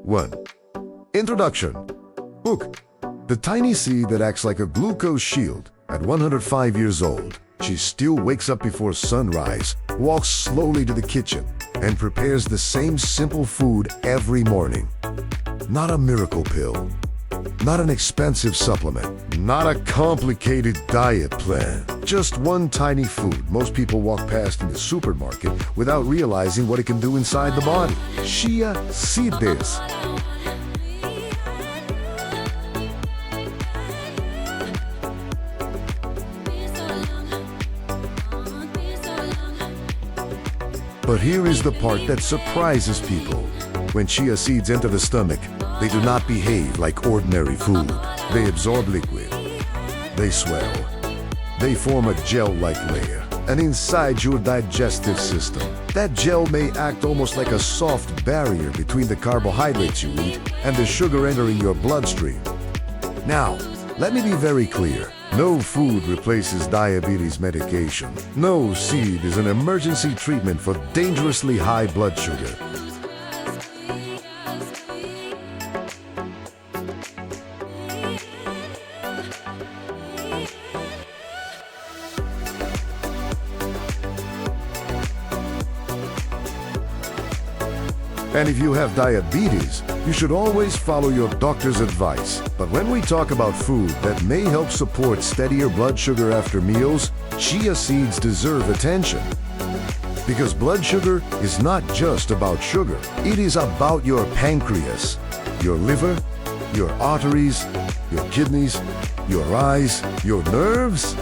1. Introduction. Look, the tiny seed that acts like a glucose shield. At 105 years old, she still wakes up before sunrise, walks slowly to the kitchen, and prepares the same simple food every morning. Not a miracle pill, not an expensive supplement, not a complicated diet plan. Just one tiny food most people walk past in the supermarket without realizing what it can do inside the body. Chia seeds. But here is the part that surprises people. When chia seeds enter the stomach, they do not behave like ordinary food. They absorb liquid. They swell. They form a gel-like layer, and inside your digestive system, that gel may act almost like a soft barrier between the carbohydrates you eat and the sugar entering your bloodstream. Now, let me be very clear. No food replaces diabetes medication. No seed is an emergency treatment for dangerously high blood sugar. And if you have diabetes, you should always follow your doctor's advice. But when we talk about food that may help support steadier blood sugar after meals, chia seeds deserve attention. Because blood sugar is not just about sugar. It is about your pancreas, your liver, your arteries, your kidneys, your eyes, your nerves,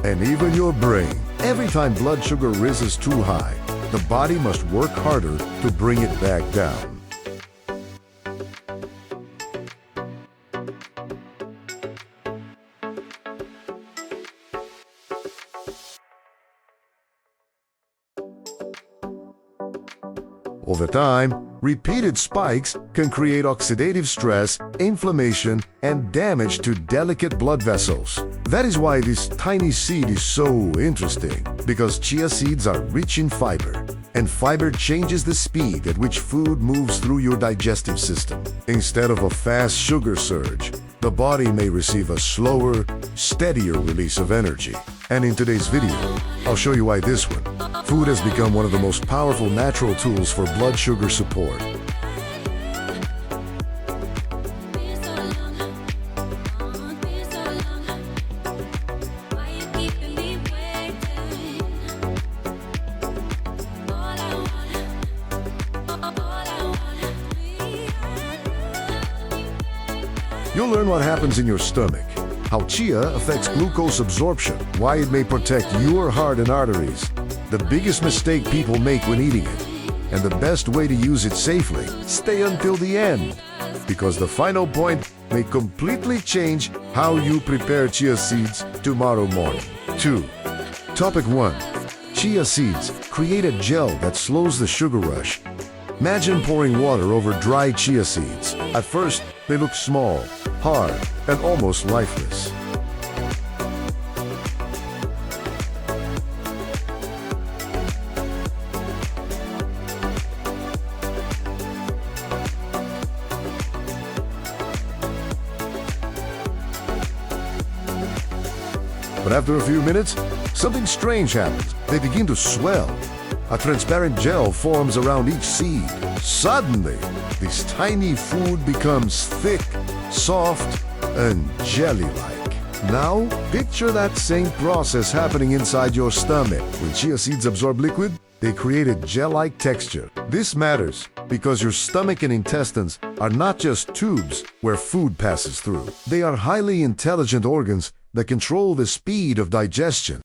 and even your brain. Every time blood sugar rises too high, the body must work harder to bring it back down. Over time, repeated spikes can create oxidative stress, inflammation, and damage to delicate blood vessels. That is why this tiny seed is so interesting, because chia seeds are rich in fiber, and fiber changes the speed at which food moves through your digestive system. Instead of a fast sugar surge, the body may receive a slower, steadier release of energy. And in today's video, I'll show you why this one. Food has become one of the most powerful natural tools for blood sugar support. You'll learn what happens in your stomach, how chia affects glucose absorption, why it may protect your heart and arteries, the biggest mistake people make when eating it, and the best way to use it safely. Stay until the end, because the final point may completely change how you prepare chia seeds tomorrow morning. 2. Topic 1. Chia seeds create a gel that slows the sugar rush. Imagine pouring water over dry chia seeds. At first, they look small, hard, and almost lifeless. But after a few minutes, something strange happens. They begin to swell. A transparent gel forms around each seed. Suddenly, this tiny food becomes thick, soft, and jelly-like. Now, picture that same process happening inside your stomach. When chia seeds absorb liquid, they create a gel-like texture. This matters because your stomach and intestines are not just tubes where food passes through. They are highly intelligent organs that control the speed of digestion.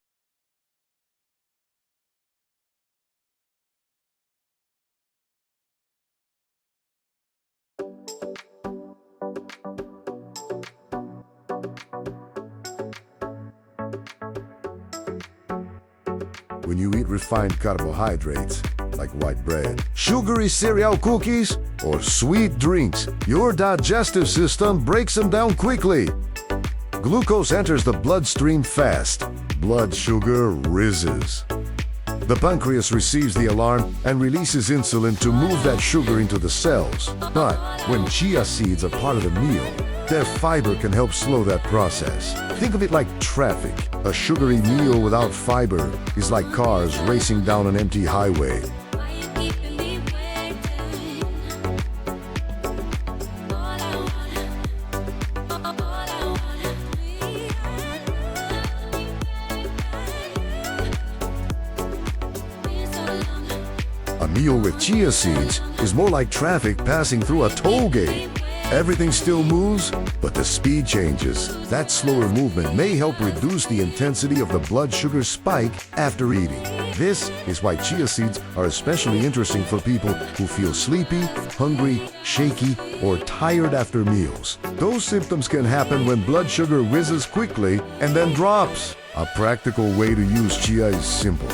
When you eat refined carbohydrates, like white bread, sugary cereal cookies, or sweet drinks, your digestive system breaks them down quickly. Glucose enters the bloodstream fast. Blood sugar rises. The pancreas receives the alarm and releases insulin to move that sugar into the cells. But when chia seeds are part of the meal, their fiber can help slow that process. Think of it like traffic. A sugary meal without fiber is like cars racing down an empty highway. A meal with chia seeds is more like traffic passing through a toll gate. Everything still moves, but the speed changes. That slower movement may help reduce the intensity of the blood sugar spike after eating. This is why chia seeds are especially interesting for people who feel sleepy, hungry, shaky, or tired after meals. Those symptoms can happen when blood sugar whizzes quickly and then drops. A practical way to use chia is simple.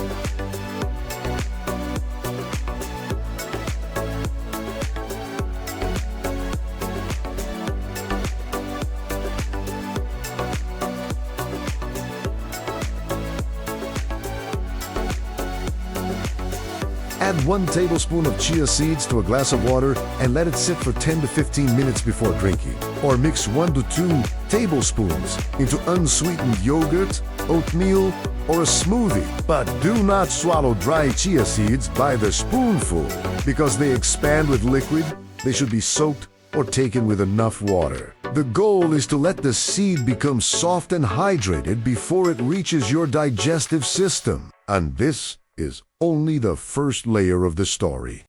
Add 1 tablespoon of chia seeds to a glass of water and let it sit for 10 to 15 minutes before drinking. Or mix 1 to 2 tablespoons into unsweetened yogurt, oatmeal, or a smoothie. But do not swallow dry chia seeds by the spoonful. Because they expand with liquid, they should be soaked or taken with enough water. The goal is to let the seed become soft and hydrated before it reaches your digestive system. And this is only the first layer of the story.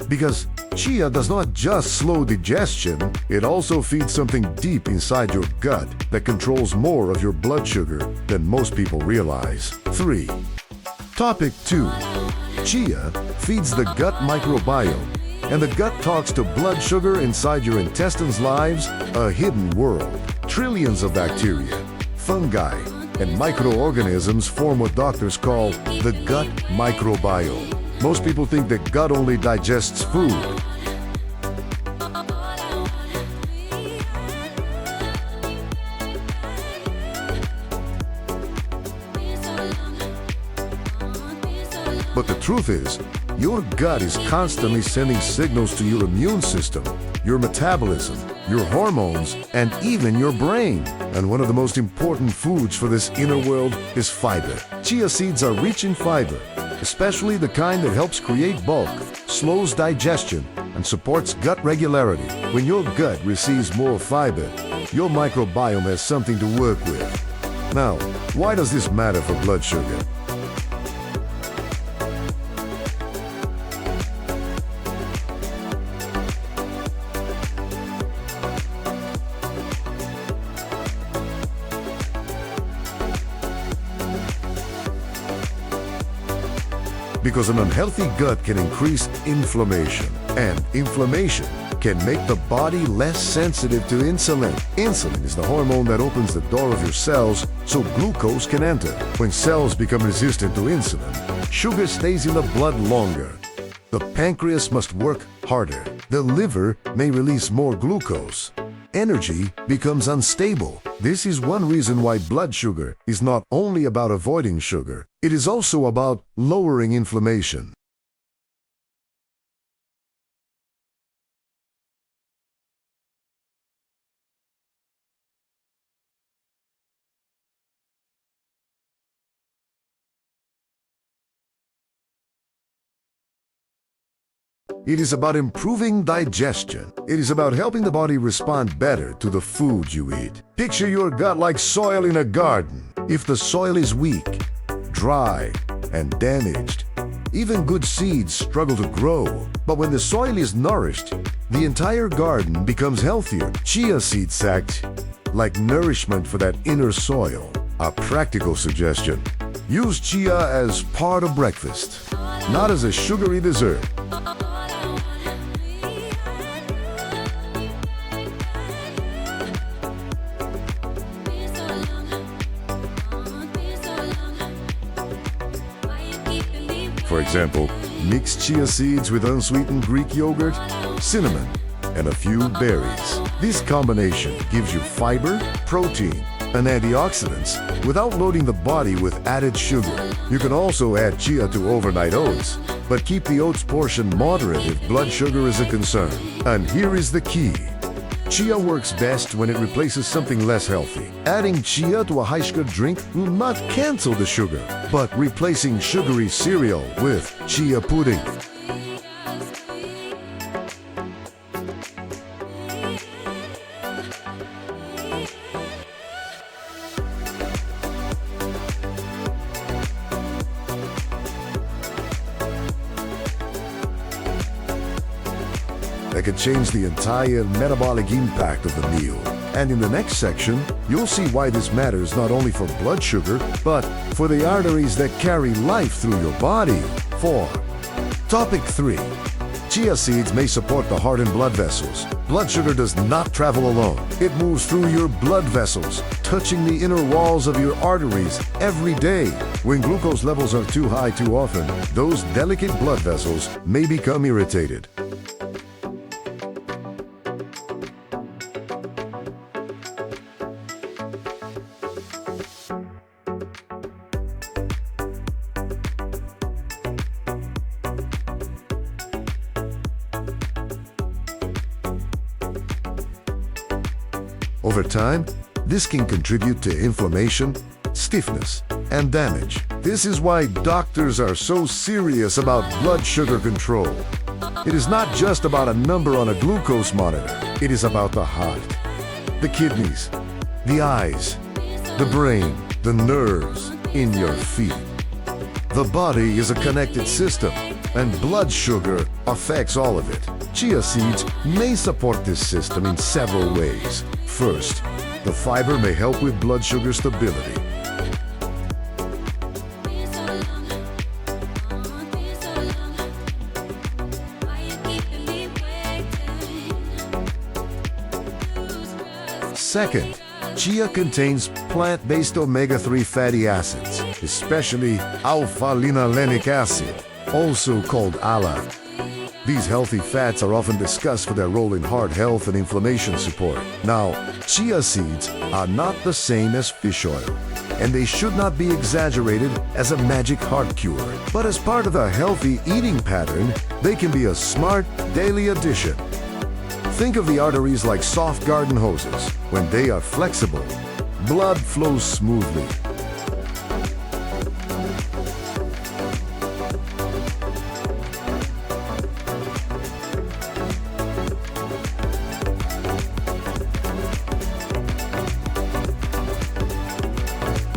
Because chia does not just slow digestion, it also feeds something deep inside your gut that controls more of your blood sugar than most people realize. 3. Topic 2. Chia feeds the gut microbiome, and the gut talks to blood sugar inside your intestines' lives, a hidden world. Trillions of bacteria, fungi, and microorganisms form what doctors call the gut microbiome. Most people think the gut only digests food. But the truth is, your gut is constantly sending signals to your immune system, your metabolism, your hormones, and even your brain. And one of the most important foods for this inner world is fiber. Chia seeds are rich in fiber, especially the kind that helps create bulk, slows digestion, and supports gut regularity. When your gut receives more fiber, your microbiome has something to work with. Now, why does this matter for blood sugar? Because an unhealthy gut can increase inflammation, and inflammation can make the body less sensitive to insulin. Insulin is the hormone that opens the door of your cells so glucose can enter. When cells become resistant to insulin, sugar stays in the blood longer. The pancreas must work harder. The liver may release more glucose. Energy becomes unstable. This is one reason why blood sugar is not only about avoiding sugar, it is also about lowering inflammation. It is about improving digestion. It is about helping the body respond better to the food you eat. Picture your gut like soil in a garden. If the soil is weak, dry, and damaged, even good seeds struggle to grow. But when the soil is nourished, the entire garden becomes healthier. Chia seeds act like nourishment for that inner soil. A practical suggestion: use chia as part of breakfast, not as a sugary dessert. Keep For example, mix chia seeds with unsweetened Greek yogurt, cinnamon, and a few berries. This combination gives you fiber, protein, and antioxidants without loading the body with added sugar. You can also add chia to overnight oats, but keep the oats portion moderate if blood sugar is a concern. And here is the key. Chia works best when it replaces something less healthy. Adding chia to a high-sugar drink will not cancel the sugar, but replacing sugary cereal with chia pudding. That could change the entire metabolic impact of the meal. And in the next section, you'll see why this matters not only for blood sugar, but for the arteries that carry life through your body. 4. Topic 3. Chia seeds may support the heart and blood vessels. Blood sugar does not travel alone. It moves through your blood vessels, touching the inner walls of your arteries every day. When glucose levels are too high too often, those delicate blood vessels may become irritated. Over time, this can contribute to inflammation, stiffness, and damage. This is why doctors are so serious about blood sugar control. It is not just about a number on a glucose monitor. It is about the heart, the kidneys, the eyes, the brain, the nerves in your feet. The body is a connected system, and blood sugar affects all of it. Chia seeds may support this system in several ways. First, the fiber may help with blood sugar stability. Second, chia contains plant-based omega-3 fatty acids, especially alpha-linolenic acid, also called ALA. These healthy fats are often discussed for their role in heart health and inflammation support. Now, chia seeds are not the same as fish oil, and they should not be exaggerated as a magic heart cure. But as part of a healthy eating pattern, they can be a smart daily addition. Think of the arteries like soft garden hoses. When they are flexible, blood flows smoothly.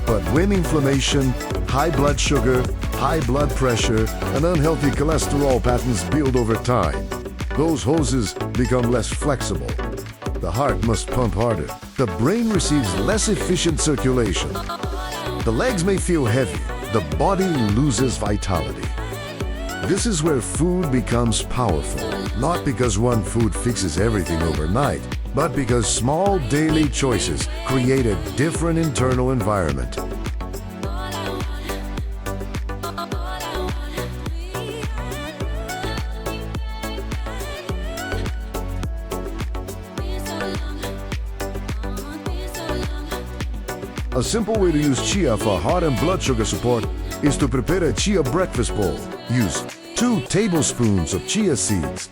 But when inflammation, high blood sugar, high blood pressure, and unhealthy cholesterol patterns build over time, those hoses become less flexible. The heart must pump harder. The brain receives less efficient circulation. The legs may feel heavy. The body loses vitality. This is where food becomes powerful, not because one food fixes everything overnight, but because small daily choices create a different internal environment. A simple way to use chia for heart and blood sugar support is to prepare a chia breakfast bowl. Use 2 tablespoons of chia seeds,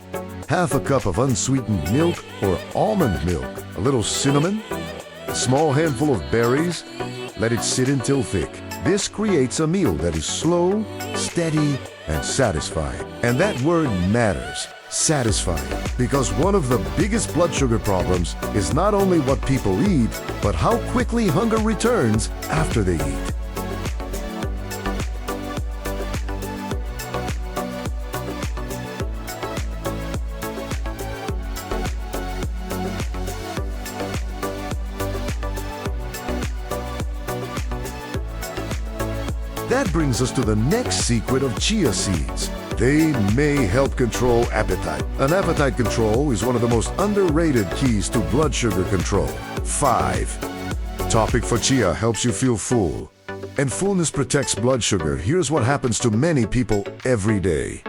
half a cup of unsweetened milk or almond milk, a little cinnamon, a small handful of berries. Let it sit until thick. This creates a meal that is slow, steady, and satisfying. And that word matters. Satisfying, because one of the biggest blood sugar problems is not only what people eat, but how quickly hunger returns after they eat. That brings us to the next secret of chia seeds. They may help control appetite. And appetite control is one of the most underrated keys to blood sugar control. 5. Topic for chia helps you feel full. And fullness protects blood sugar. Here's what happens to many people every day.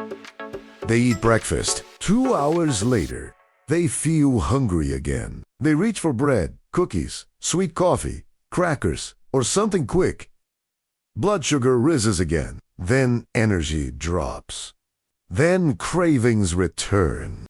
They eat breakfast. 2 hours later, they feel hungry again. They reach for bread, cookies, sweet coffee, crackers, or something quick. Blood sugar rises again. Then energy drops. Then cravings return.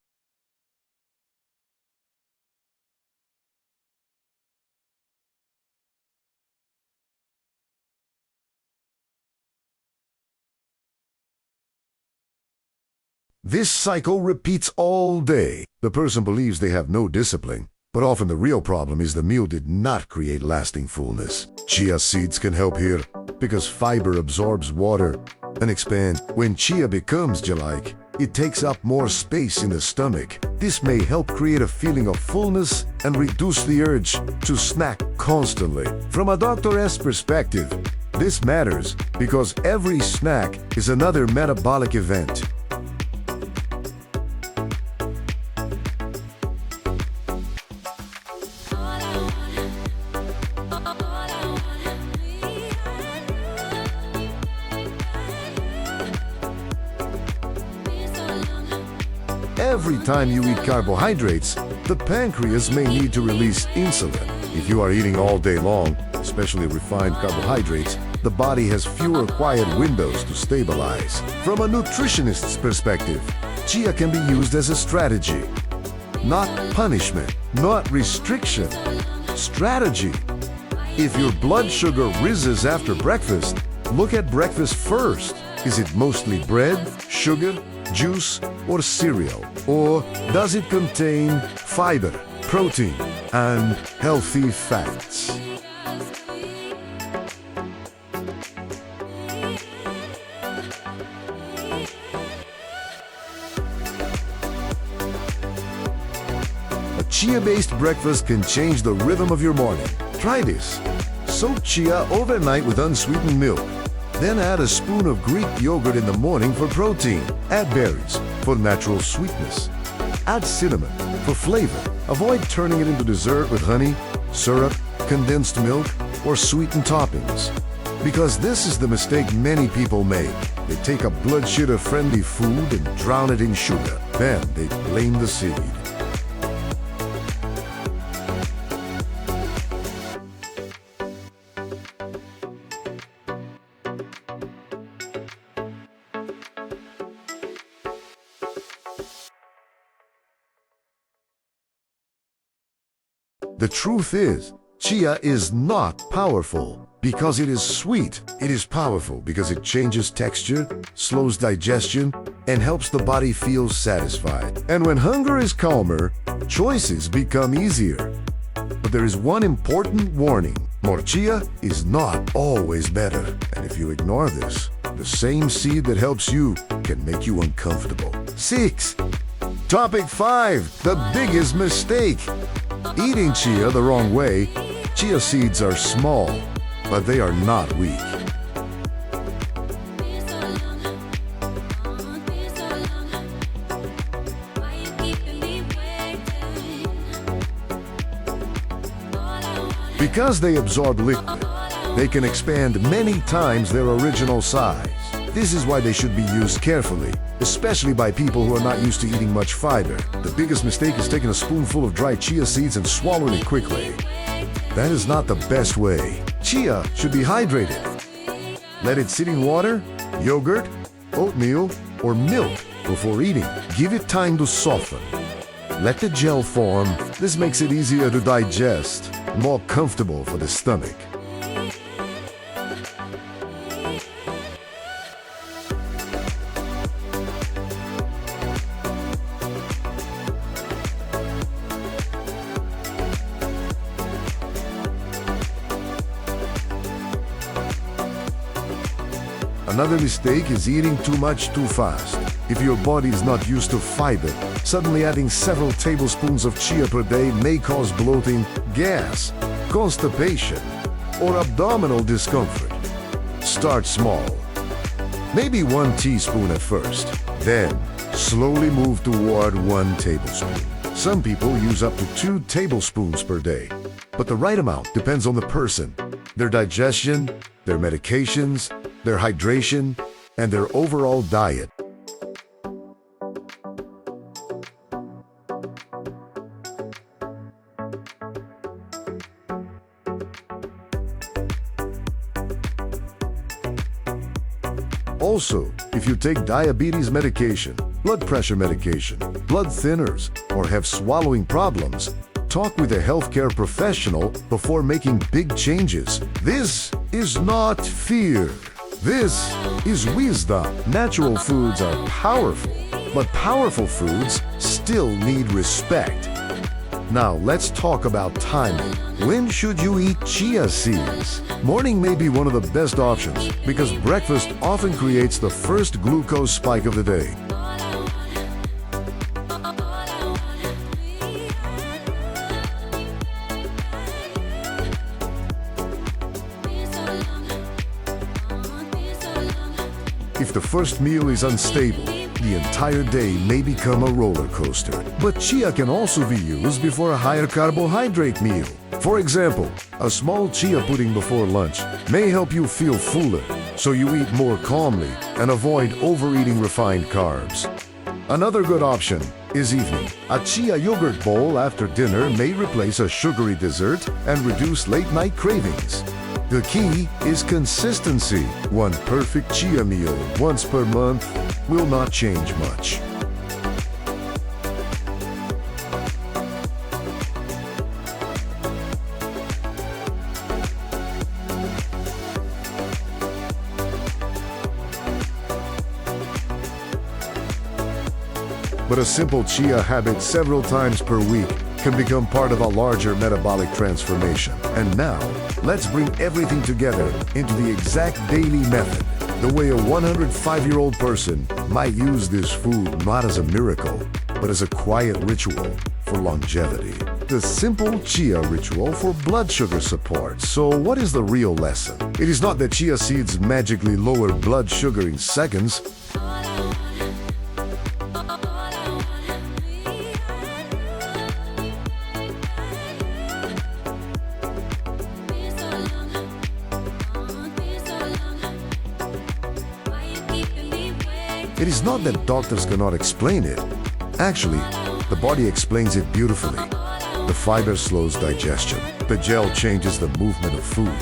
This cycle repeats all day. The person believes they have no discipline, but often the real problem is the meal did not create lasting fullness. Chia seeds can help here because fiber absorbs water and expands. When chia becomes gel-like, it takes up more space in the stomach. This may help create a feeling of fullness and reduce the urge to snack constantly. From a doctor's perspective, this matters because every snack is another metabolic event. Every time you eat carbohydrates, the pancreas may need to release insulin. If you are eating all day long, especially refined carbohydrates, the body has fewer quiet windows to stabilize. From a nutritionist's perspective, chia can be used as a strategy. Not punishment, not restriction. Strategy. If your blood sugar rises after breakfast, look at breakfast first. Is it mostly bread, sugar, juice, or cereal? Or does it contain fiber, protein, and healthy fats? A chia-based breakfast can change the rhythm of your morning. Try this. Soak chia overnight with unsweetened milk. Then add a spoon of Greek yogurt in the morning for protein. Add berries for natural sweetness. Add cinnamon for flavor. Avoid turning it into dessert with honey, syrup, condensed milk, or sweetened toppings. Because this is the mistake many people make. They take a blood sugar-friendly food and drown it in sugar. Then they blame the seed. The truth is, chia is not powerful because it is sweet. It is powerful because it changes texture, slows digestion, and helps the body feel satisfied. And when hunger is calmer, choices become easier. But there is one important warning. More chia is not always better. And if you ignore this, the same seed that helps you can make you uncomfortable. 6. Topic 5. The biggest mistake. Eating chia the wrong way. Chia seeds are small, but they are not weak. Because they absorb liquid, they can expand many times their original size. This is why they should be used carefully, especially by people who are not used to eating much fiber. The biggest mistake is taking a spoonful of dry chia seeds and swallowing it quickly. That is not the best way. Chia should be hydrated. Let it sit in water, yogurt, oatmeal, or milk before eating. Give it time to soften. Let the gel form. This makes it easier to digest, more comfortable for the stomach. Another mistake is eating too much too fast. If your body is not used to fiber, suddenly adding several tablespoons of chia per day may cause bloating, gas, constipation, or abdominal discomfort. Start small. Maybe 1 teaspoon at first. Then, slowly move toward 1 tablespoon. Some people use up to 2 tablespoons per day. But the right amount depends on the person, their digestion, their medications, their hydration, and their overall diet. Also, if you take diabetes medication, blood pressure medication, blood thinners, or have swallowing problems, talk with a healthcare professional before making big changes. This is not fear. This is wisdom. Natural foods are powerful, but powerful foods still need respect. Now let's talk about timing. When should you eat chia seeds? Morning may be one of the best options because breakfast often creates the first glucose spike of the day. If the first meal is unstable, the entire day may become a roller coaster. But chia can also be used before a higher carbohydrate meal. For example, a small chia pudding before lunch may help you feel fuller, so you eat more calmly and avoid overeating refined carbs. Another good option is evening. A chia yogurt bowl after dinner may replace a sugary dessert and reduce late-night cravings. The key is consistency. One perfect chia meal once per month will not change much. But a simple chia habit several times per week can become part of a larger metabolic transformation. And now, let's bring everything together into the exact daily method, the way a 105-year-old person might use this food not as a miracle, but as a quiet ritual for longevity. The simple chia ritual for blood sugar support. So what is the real lesson? It is not that chia seeds magically lower blood sugar in seconds. It is not that doctors cannot explain it. Actually, the body explains it beautifully. The fiber slows digestion. The gel changes the movement of food.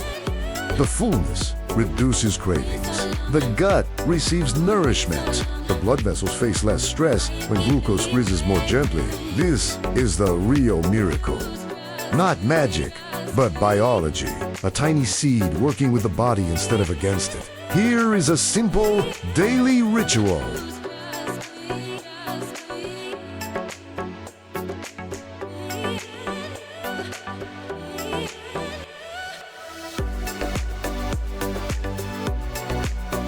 The fullness reduces cravings. The gut receives nourishment. The blood vessels face less stress when glucose squeezes more gently. This is the real miracle. Not magic, but biology. A tiny seed working with the body instead of against it. Here is a simple daily ritual.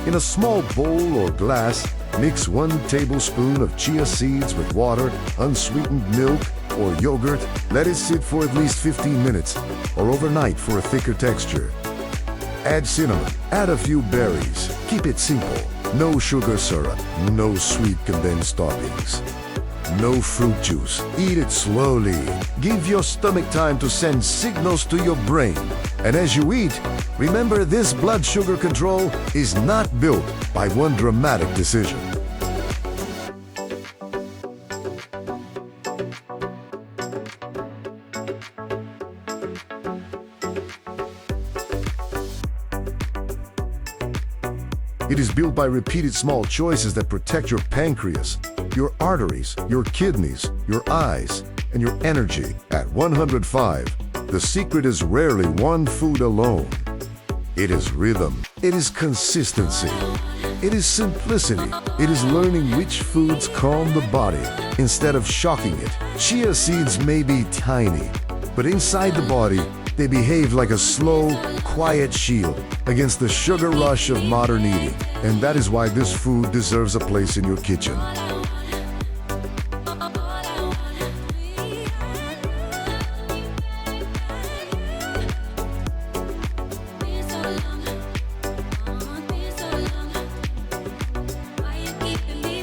In a small bowl or glass, mix 1 tablespoon of chia seeds with water, unsweetened milk, or yogurt. Let it sit for at least 15 minutes or overnight for a thicker texture. Add cinnamon, add a few berries. Keep it simple. No sugar syrup, no sweet condensed toppings, no fruit juice. Eat it slowly. Give your stomach time to send signals to your brain. And as you eat, remember this blood sugar control is not built by one dramatic decision. It is built by repeated small choices that protect your pancreas, your arteries, your kidneys, your eyes, and your energy. At 105, the secret is rarely one food alone. It is rhythm. It is consistency. It is simplicity. It is learning which foods calm the body instead of shocking it. Chia seeds may be tiny, but inside the body, they behave like a slow, quiet shield against the sugar rush of modern eating. And that is why this food deserves a place in your kitchen.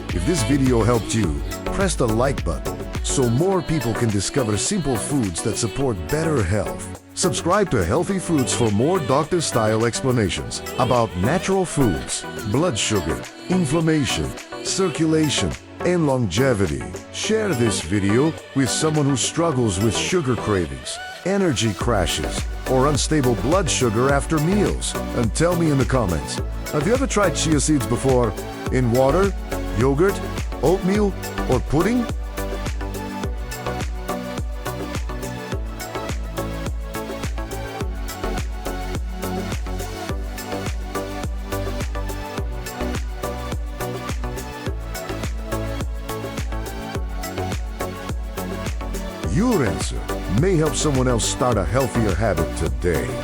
If this video helped you, press the like button so more people can discover simple foods that support better health. Subscribe to Healthy Fruits for more doctor-style explanations about natural foods, blood sugar, inflammation, circulation, and longevity. Share this video with someone who struggles with sugar cravings, energy crashes, or unstable blood sugar after meals. And tell me in the comments, have you ever tried chia seeds before? In water, yogurt, oatmeal, or pudding? Your answer may help someone else start a healthier habit today.